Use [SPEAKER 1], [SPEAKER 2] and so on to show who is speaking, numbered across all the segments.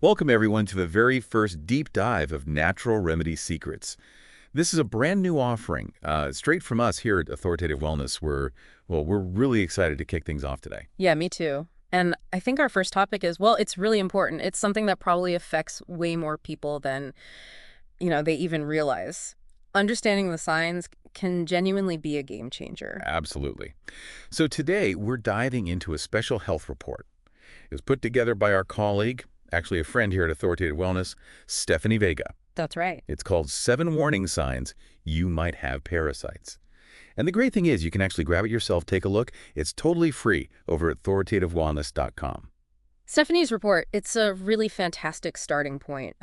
[SPEAKER 1] Welcome, everyone, to the very first deep dive of Natural Remedy Secrets. This is a brand new offering, straight from us here at Authoritative Wellness. We're really excited to kick things off today.
[SPEAKER 2] Yeah, me too. And I think our first topic is, well, it's really important. It's something that probably affects way more people than, they even realize. Understanding the signs can genuinely be a game changer.
[SPEAKER 1] Absolutely. So today, we're diving into a special health report. It was put together by our colleague, actually a friend here at Authoritative Wellness, Stephanie Vega.
[SPEAKER 2] That's right.
[SPEAKER 1] It's called 7 Warning Signs You Might Have Parasites. And the great thing is you can actually grab it yourself, take a look. It's totally free over at authoritativewellness.com.
[SPEAKER 2] Stephanie's report, it's a really fantastic starting point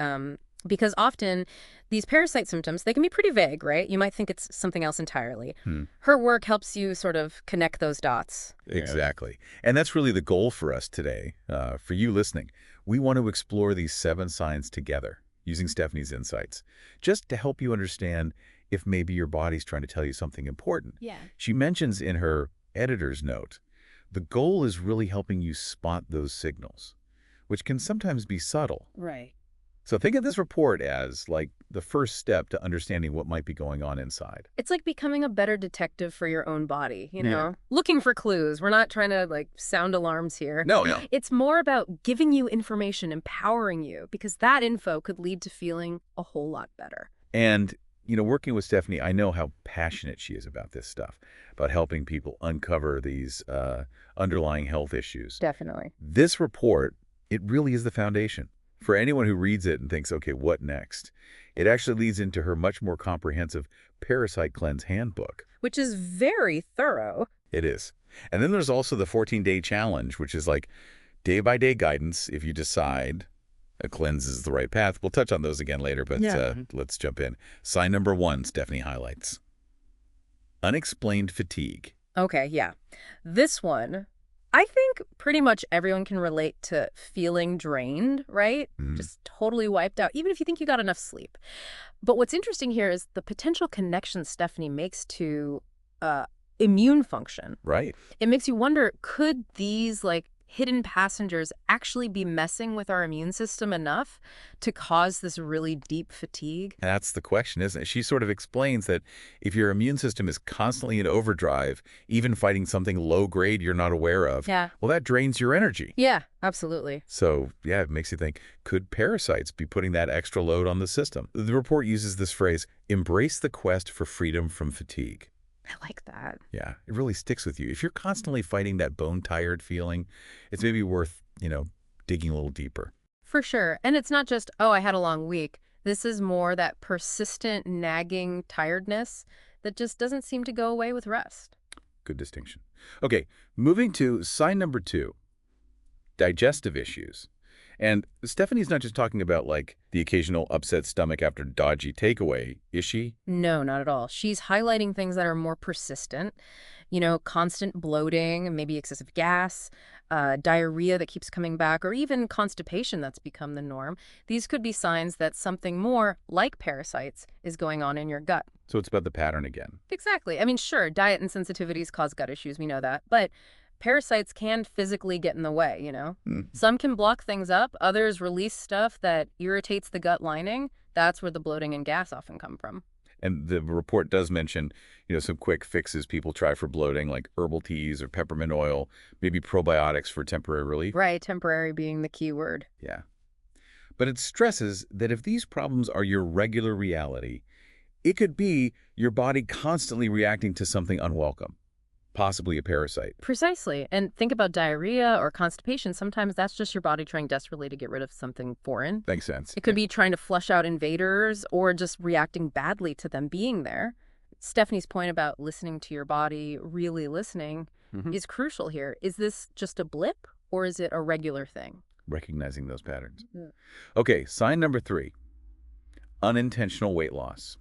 [SPEAKER 2] because often these parasite symptoms, they can be pretty vague, right? You might think it's something else entirely. Her work helps you sort of connect those dots.
[SPEAKER 1] Exactly. And that's really the goal for us today, for you listening. We want to explore these 7 signs together using Stephanie's insights, just to help you understand if maybe your body's trying to tell you something important.
[SPEAKER 2] Yeah.
[SPEAKER 1] She mentions in her editor's note, the goal is really helping you spot those signals, which can sometimes be subtle.
[SPEAKER 2] Right.
[SPEAKER 1] So think of this report as like the first step to understanding what might be going on inside.
[SPEAKER 2] It's like becoming a better detective for your own body,
[SPEAKER 1] Yeah.
[SPEAKER 2] Looking for clues. We're not trying to, sound alarms here.
[SPEAKER 1] No.
[SPEAKER 2] It's more about giving you information, empowering you, because that info could lead to feeling a whole lot better.
[SPEAKER 1] And, working with Stephanie, I know how passionate she is about this stuff, about helping people uncover these underlying health issues.
[SPEAKER 2] Definitely.
[SPEAKER 1] This report, it really is the foundation. For anyone who reads it and thinks, okay, what next? It actually leads into her much more comprehensive Parasite Cleanse Handbook.
[SPEAKER 2] Which is very thorough.
[SPEAKER 1] It is. And then there's also the 14-day challenge, which is like day-by-day guidance if you decide a cleanse is the right path. We'll touch on those again later, but let's jump in. Sign number 1, Stephanie highlights. Unexplained fatigue.
[SPEAKER 2] Okay, yeah. This one, I think pretty much everyone can relate to feeling drained, right? Just totally wiped out, even if you think you got enough sleep. But what's interesting here is the potential connection Stephanie makes to immune function.
[SPEAKER 1] Right.
[SPEAKER 2] It makes you wonder, could these hidden passengers actually be messing with our immune system enough to cause this really deep fatigue?
[SPEAKER 1] That's the question, isn't it? She sort of explains that if your immune system is constantly in overdrive, even fighting something low grade you're not aware of,
[SPEAKER 2] Yeah.
[SPEAKER 1] well, that drains your energy.
[SPEAKER 2] Yeah, absolutely.
[SPEAKER 1] So, yeah, it makes you think, could parasites be putting that extra load on the system? The report uses this phrase, embrace the quest for freedom from fatigue.
[SPEAKER 2] I like that.
[SPEAKER 1] Yeah, it really sticks with you. If you're constantly fighting that bone-tired feeling, it's maybe worth, digging a little deeper.
[SPEAKER 2] For sure. And it's not just, oh, I had a long week. This is more that persistent, nagging tiredness that just doesn't seem to go away with rest.
[SPEAKER 1] Good distinction. Okay, moving to sign number 2, digestive issues. And Stephanie's not just talking about, the occasional upset stomach after dodgy takeaway, is she?
[SPEAKER 2] No, not at all. She's highlighting things that are more persistent, constant bloating, maybe excessive gas, diarrhea that keeps coming back, or even constipation that's become the norm. These could be signs that something more like parasites is going on in your gut.
[SPEAKER 1] So it's about the pattern again.
[SPEAKER 2] Exactly. I mean, sure, diet and sensitivities cause gut issues. We know that. But parasites can physically get in the way, Some can block things up. Others release stuff that irritates the gut lining. That's where the bloating and gas often come from.
[SPEAKER 1] And the report does mention, some quick fixes people try for bloating, like herbal teas or peppermint oil, maybe probiotics for temporary relief.
[SPEAKER 2] Right, temporary being the key word.
[SPEAKER 1] Yeah. But it stresses that if these problems are your regular reality, it could be your body constantly reacting to something unwelcome, possibly a parasite.
[SPEAKER 2] Precisely. And think about diarrhea or constipation. Sometimes that's just your body trying desperately to get rid of something foreign.
[SPEAKER 1] Makes sense.
[SPEAKER 2] It could be trying to flush out invaders or just reacting badly to them being there. Stephanie's point about listening to your body, really listening, is crucial here. Is this just a blip or is it a regular thing?
[SPEAKER 1] Recognizing those patterns.
[SPEAKER 2] Yeah.
[SPEAKER 1] Okay, sign number 3, unintentional weight loss.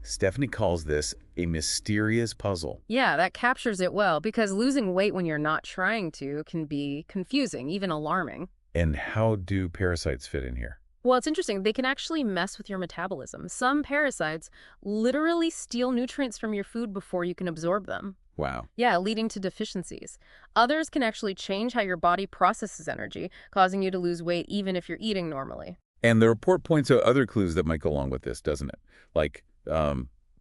[SPEAKER 1] Stephanie calls this a mysterious puzzle.
[SPEAKER 2] Yeah, that captures it well, because losing weight when you're not trying to can be confusing, even alarming.
[SPEAKER 1] And how do parasites fit in here?
[SPEAKER 2] Well, it's interesting. They can actually mess with your metabolism. Some parasites literally steal nutrients from your food before you can absorb them.
[SPEAKER 1] Wow.
[SPEAKER 2] Yeah, leading to deficiencies. Others can actually change how your body processes energy, causing you to lose weight even if you're eating normally.
[SPEAKER 1] And the report points out other clues that might go along with this, doesn't it? Like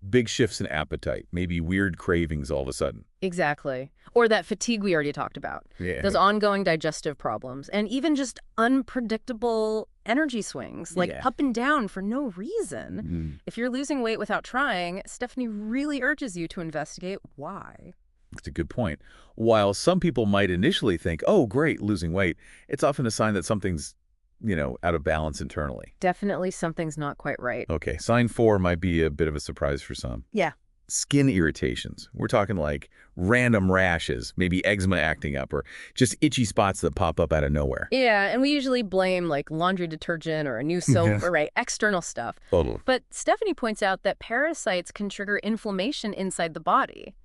[SPEAKER 1] big shifts in appetite, maybe weird cravings all of a sudden.
[SPEAKER 2] Exactly. Or that fatigue we already talked about.
[SPEAKER 1] Yeah.
[SPEAKER 2] Those ongoing digestive problems, and even just unpredictable energy swings, like
[SPEAKER 1] Yeah.
[SPEAKER 2] up and down for no reason. If you're losing weight without trying, Stephanie really urges you to investigate why.
[SPEAKER 1] That's a good point. While some people might initially think, oh, great, losing weight, it's often a sign that something's, out of balance internally.
[SPEAKER 2] Definitely something's not quite right.
[SPEAKER 1] Okay, sign 4 might be a bit of a surprise for some.
[SPEAKER 2] Yeah.
[SPEAKER 1] Skin irritations. We're talking like random rashes, maybe eczema acting up, or just itchy spots that pop up out of nowhere.
[SPEAKER 2] Yeah, and we usually blame like laundry detergent or a new soap or external stuff.
[SPEAKER 1] Totally.
[SPEAKER 2] But Stephanie points out that parasites can trigger inflammation inside the body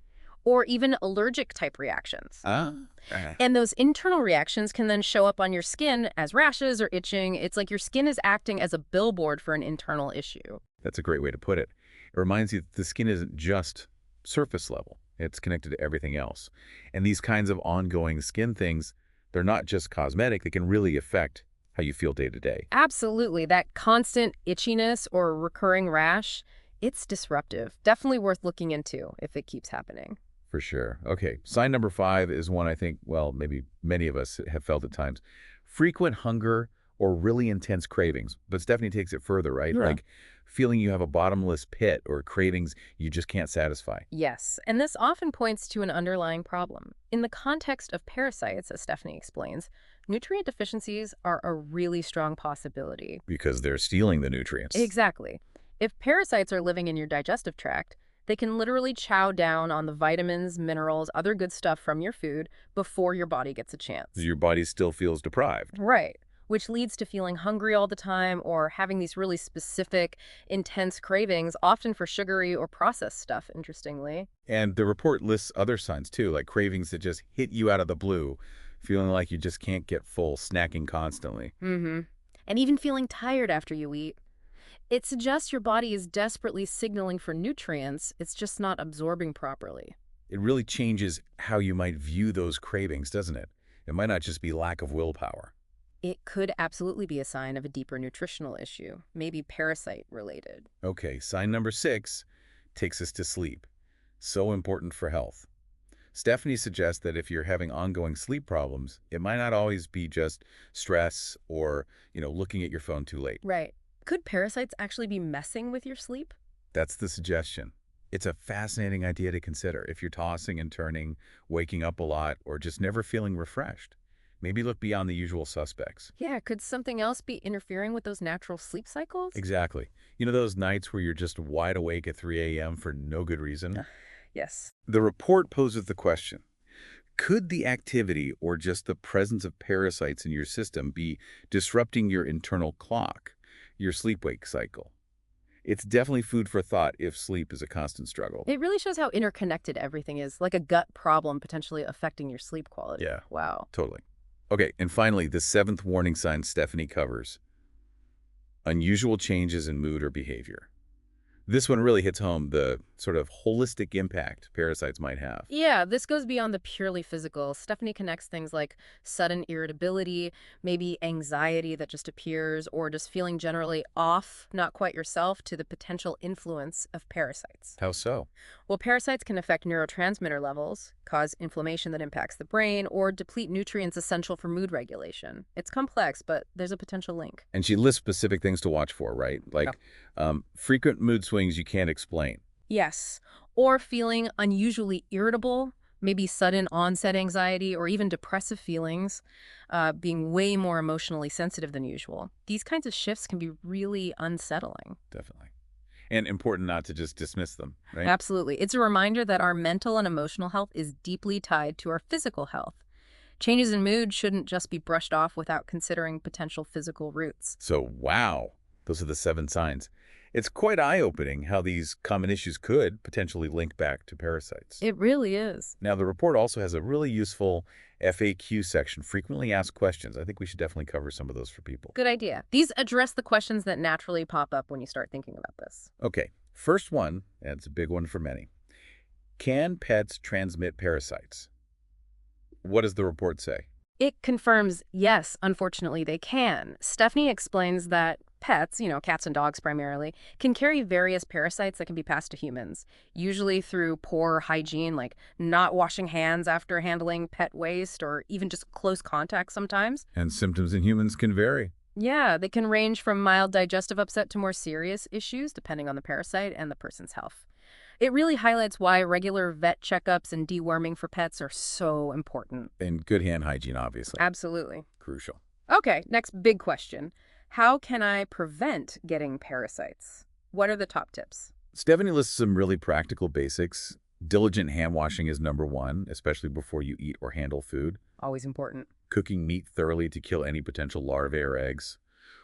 [SPEAKER 2] or even allergic type reactions. And those internal reactions can then show up on your skin as rashes or itching. It's like your skin is acting as a billboard for an internal issue.
[SPEAKER 1] That's a great way to put it. It reminds you that the skin isn't just surface level. It's connected to everything else. And these kinds of ongoing skin things, they're not just cosmetic. They can really affect how you feel day to day.
[SPEAKER 2] Absolutely. That constant itchiness or recurring rash, it's disruptive. Definitely worth looking into if it keeps happening.
[SPEAKER 1] For sure. Okay, sign number 5 is one I think, well, maybe many of us have felt at times. Frequent hunger or really intense cravings. But Stephanie takes it further, right?
[SPEAKER 2] Yeah.
[SPEAKER 1] Like feeling you have a bottomless pit or cravings you just can't satisfy.
[SPEAKER 2] Yes, and this often points to an underlying problem. In the context of parasites, as Stephanie explains, nutrient deficiencies are a really strong possibility.
[SPEAKER 1] Because they're stealing the nutrients.
[SPEAKER 2] Exactly. If parasites are living in your digestive tract, they can literally chow down on the vitamins, minerals, other good stuff from your food before your body gets a chance.
[SPEAKER 1] Your body still feels deprived.
[SPEAKER 2] Right, which leads to feeling hungry all the time or having these really specific, intense cravings, often for sugary or processed stuff, interestingly.
[SPEAKER 1] And the report lists other signs too, like cravings that just hit you out of the blue, feeling like you just can't get full, snacking constantly.
[SPEAKER 2] And even feeling tired after you eat. It suggests your body is desperately signaling for nutrients, it's just not absorbing properly.
[SPEAKER 1] It really changes how you might view those cravings, doesn't it? It might not just be lack of willpower.
[SPEAKER 2] It could absolutely be a sign of a deeper nutritional issue, maybe parasite related.
[SPEAKER 1] Okay, sign number 6 takes us to sleep. So important for health. Stephanie suggests that if you're having ongoing sleep problems, it might not always be just stress or, looking at your phone too late.
[SPEAKER 2] Right. Could parasites actually be messing with your sleep?
[SPEAKER 1] That's the suggestion. It's a fascinating idea to consider if you're tossing and turning, waking up a lot, or just never feeling refreshed. Maybe look beyond the usual suspects.
[SPEAKER 2] Yeah, could something else be interfering with those natural sleep cycles?
[SPEAKER 1] Exactly. Those nights where you're just wide awake at 3 a.m. for no good reason?
[SPEAKER 2] Yes.
[SPEAKER 1] The report poses the question, could the activity or just the presence of parasites in your system be disrupting your internal clock, your sleep-wake cycle? It's definitely food for thought if sleep is a constant struggle.
[SPEAKER 2] It really shows how interconnected everything is, like a gut problem potentially affecting your sleep quality.
[SPEAKER 1] Yeah.
[SPEAKER 2] Wow.
[SPEAKER 1] Totally. Okay, and finally, the 7th warning sign Stephanie covers, unusual changes in mood or behavior. This one really hits home the sort of holistic impact parasites might have.
[SPEAKER 2] Yeah, this goes beyond the purely physical. Stephanie connects things like sudden irritability, maybe anxiety that just appears, or just feeling generally off, not quite yourself, to the potential influence of parasites.
[SPEAKER 1] How so?
[SPEAKER 2] Well, parasites can affect neurotransmitter levels, cause inflammation that impacts the brain, or deplete nutrients essential for mood regulation. It's complex, but there's a potential link.
[SPEAKER 1] And she lists specific things to watch for, right? Like frequent mood swings you can't explain.
[SPEAKER 2] Yes, or feeling unusually irritable, maybe sudden onset anxiety, or even depressive feelings, being way more emotionally sensitive than usual. These kinds of shifts can be really unsettling.
[SPEAKER 1] Definitely. And important not to just dismiss them, right?
[SPEAKER 2] Absolutely. It's a reminder that our mental and emotional health is deeply tied to our physical health. Changes in mood shouldn't just be brushed off without considering potential physical roots.
[SPEAKER 1] So, wow, those are the 7 signs. It's quite eye-opening how these common issues could potentially link back to parasites.
[SPEAKER 2] It really is.
[SPEAKER 1] Now, the report also has a really useful FAQ section, frequently asked questions. I think we should definitely cover some of those for people.
[SPEAKER 2] Good idea. These address the questions that naturally pop up when you start thinking about this.
[SPEAKER 1] Okay, first one, and it's a big one for many. Can pets transmit parasites? What does the report say?
[SPEAKER 2] It confirms, yes, unfortunately they can. Stephanie explains that pets, cats and dogs primarily, can carry various parasites that can be passed to humans, usually through poor hygiene, like not washing hands after handling pet waste or even just close contact sometimes.
[SPEAKER 1] And symptoms in humans can vary.
[SPEAKER 2] Yeah, they can range from mild digestive upset to more serious issues, depending on the parasite and the person's health. It really highlights why regular vet checkups and deworming for pets are so important.
[SPEAKER 1] And good hand hygiene, obviously.
[SPEAKER 2] Absolutely.
[SPEAKER 1] Crucial.
[SPEAKER 2] Okay, next big question. How can I prevent getting parasites? What are the top tips?
[SPEAKER 1] Stephanie lists some really practical basics. Diligent hand washing is number one, especially before you eat or handle food.
[SPEAKER 2] Always important.
[SPEAKER 1] Cooking meat thoroughly to kill any potential larvae or eggs.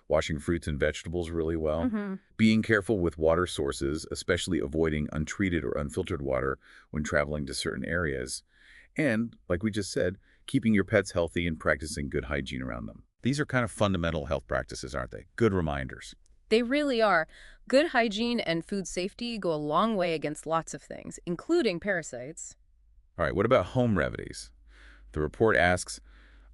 [SPEAKER 1] Washing fruits and vegetables really well. Being careful with water sources, especially avoiding untreated or unfiltered water when traveling to certain areas. And, like we just said, keeping your pets healthy and practicing good hygiene around them. These are kind of fundamental health practices, aren't they? Good reminders.
[SPEAKER 2] They really are. Good hygiene and food safety go a long way against lots of things, including parasites.
[SPEAKER 1] All right, what about home remedies? The report asks,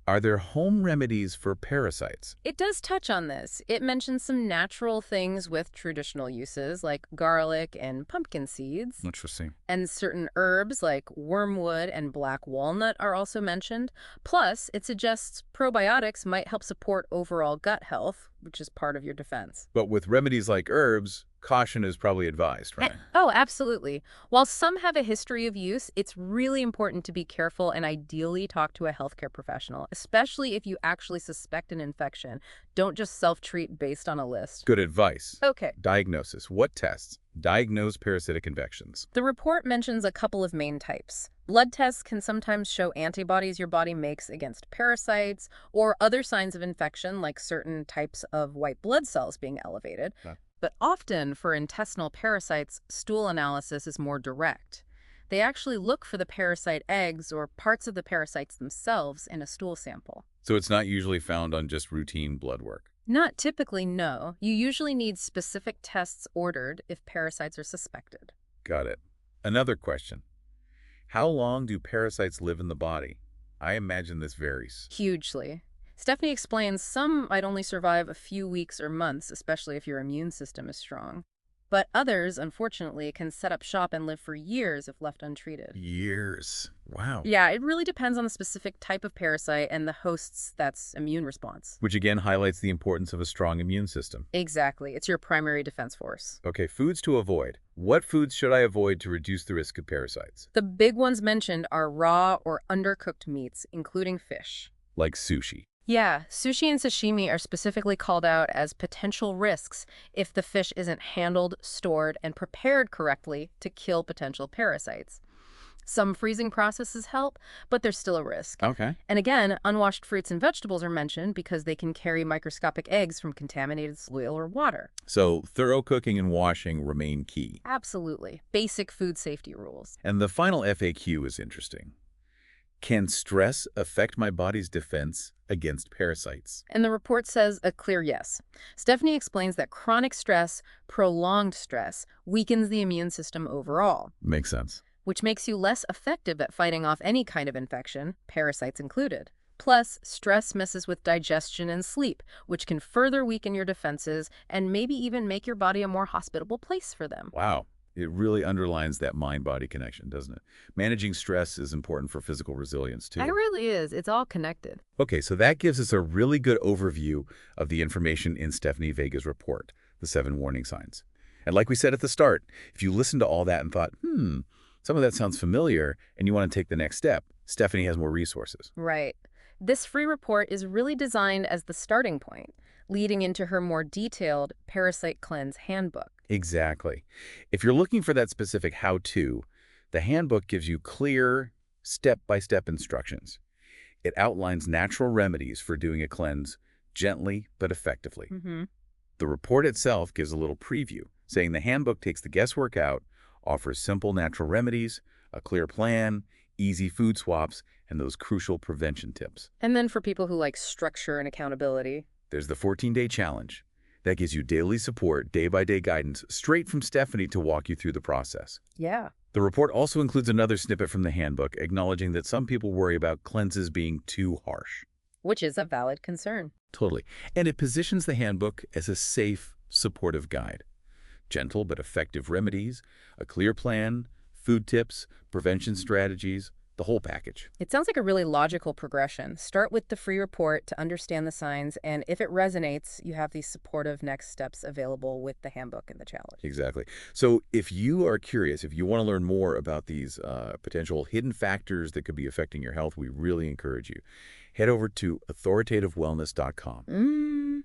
[SPEAKER 1] are there home remedies for parasites?
[SPEAKER 2] It does touch on this. It mentions some natural things with traditional uses, like garlic and pumpkin seeds.
[SPEAKER 1] Interesting.
[SPEAKER 2] And certain herbs like wormwood and black walnut are also mentioned. Plus, it suggests probiotics might help support overall gut health, which is part of your defense.
[SPEAKER 1] But with remedies like herbs, caution is probably advised, right?
[SPEAKER 2] Oh, absolutely. While some have a history of use, it's really important to be careful and ideally talk to a healthcare professional, especially if you actually suspect an infection. Don't just self-treat based on a list.
[SPEAKER 1] Good advice.
[SPEAKER 2] Okay.
[SPEAKER 1] Diagnosis. What tests diagnose parasitic infections?
[SPEAKER 2] The report mentions a couple of main types. Blood tests can sometimes show antibodies your body makes against parasites or other signs of infection, like certain types of white blood cells being elevated. But often, for intestinal parasites, stool analysis is more direct. They actually look for the parasite eggs or parts of the parasites themselves in a stool sample.
[SPEAKER 1] So it's not usually found on just routine blood work?
[SPEAKER 2] Not typically, no. You usually need specific tests ordered if parasites are suspected.
[SPEAKER 1] Got it. Another question. How long do parasites live in the body? I imagine this varies.
[SPEAKER 2] Hugely. Stephanie explains some might only survive a few weeks or months, especially if your immune system is strong. But others, unfortunately, can set up shop and live for years if left untreated.
[SPEAKER 1] Years. Wow.
[SPEAKER 2] Yeah, it really depends on the specific type of parasite and the host's immune response.
[SPEAKER 1] Which again highlights the importance of a strong immune system.
[SPEAKER 2] Exactly. It's your primary defense force.
[SPEAKER 1] Okay, foods to avoid. What foods should I avoid to reduce the risk of parasites?
[SPEAKER 2] The big ones mentioned are raw or undercooked meats, including fish.
[SPEAKER 1] Like sushi.
[SPEAKER 2] Yeah, sushi and sashimi are specifically called out as potential risks if the fish isn't handled, stored, and prepared correctly to kill potential parasites. Some freezing processes help, but there's still a risk.
[SPEAKER 1] Okay.
[SPEAKER 2] And again, unwashed fruits and vegetables are mentioned because they can carry microscopic eggs from contaminated soil or water.
[SPEAKER 1] So thorough cooking and washing remain key.
[SPEAKER 2] Absolutely. Basic food safety rules.
[SPEAKER 1] And the final FAQ is interesting. Can stress affect my body's defense against parasites?
[SPEAKER 2] And the report says a clear yes. Stephanie explains that chronic stress, prolonged stress, weakens the immune system overall.
[SPEAKER 1] Makes sense.
[SPEAKER 2] Which makes you less effective at fighting off any kind of infection, parasites included. Plus, stress messes with digestion and sleep, which can further weaken your defenses and maybe even make your body a more hospitable place for them.
[SPEAKER 1] Wow. It really underlines that mind-body connection, doesn't it? Managing stress is important for physical resilience, too.
[SPEAKER 2] It really is. It's all connected.
[SPEAKER 1] Okay, so that gives us a really good overview of the information in Stephanie Vega's report, The 7 Warning Signs. And like we said at the start, if you listened to all that and thought, some of that sounds familiar, and you want to take the next step, Stephanie has more resources.
[SPEAKER 2] Right. This free report is really designed as the starting point, leading into her more detailed Parasite Cleanse handbook.
[SPEAKER 1] Exactly. If you're looking for that specific how-to, the handbook gives you clear, step-by-step instructions. It outlines natural remedies for doing a cleanse gently but effectively. The report itself gives a little preview, saying the handbook takes the guesswork out, offers simple natural remedies, a clear plan, easy food swaps, and those crucial prevention tips.
[SPEAKER 2] And then for people who like structure and accountability,
[SPEAKER 1] there's the 14-day challenge. That gives you daily support, day-by-day guidance, straight from Stephanie to walk you through the process.
[SPEAKER 2] Yeah.
[SPEAKER 1] The report also includes another snippet from the handbook, acknowledging that some people worry about cleanses being too harsh.
[SPEAKER 2] Which is a valid concern.
[SPEAKER 1] Totally. And it positions the handbook as a safe, supportive guide. Gentle but effective remedies, a clear plan, food tips, prevention strategies, the whole package.
[SPEAKER 2] It sounds like a really logical progression. Start with the free report to understand the signs, and if it resonates, you have these supportive next steps available with the handbook and the challenge.
[SPEAKER 1] Exactly. So if you are curious, if you want to learn more about these potential hidden factors that could be affecting your health, we really encourage you. Head over to authoritativewellness.com.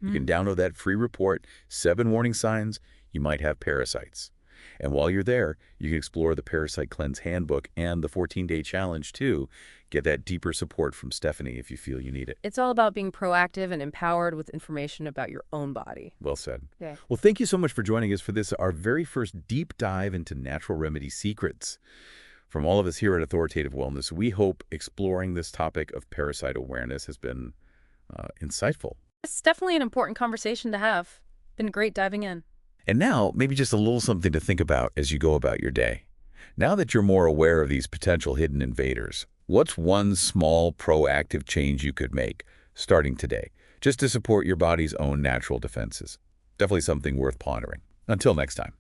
[SPEAKER 1] You can download that free report, 7 warning signs you might have parasites. And while you're there, you can explore the Parasite Cleanse Handbook and the 14-day challenge, too. Get that deeper support from Stephanie if you feel you need it.
[SPEAKER 2] It's all about being proactive and empowered with information about your own body.
[SPEAKER 1] Well said.
[SPEAKER 2] Okay.
[SPEAKER 1] Well, thank you so much for joining us for this, our very first deep dive into natural remedy secrets. From all of us here at Authoritative Wellness, we hope exploring this topic of parasite awareness has been insightful.
[SPEAKER 2] It's definitely an important conversation to have. Been great diving in.
[SPEAKER 1] And now, maybe just a little something to think about as you go about your day. Now that you're more aware of these potential hidden invaders, what's one small proactive change you could make, starting today, just to support your body's own natural defenses? Definitely something worth pondering. Until next time.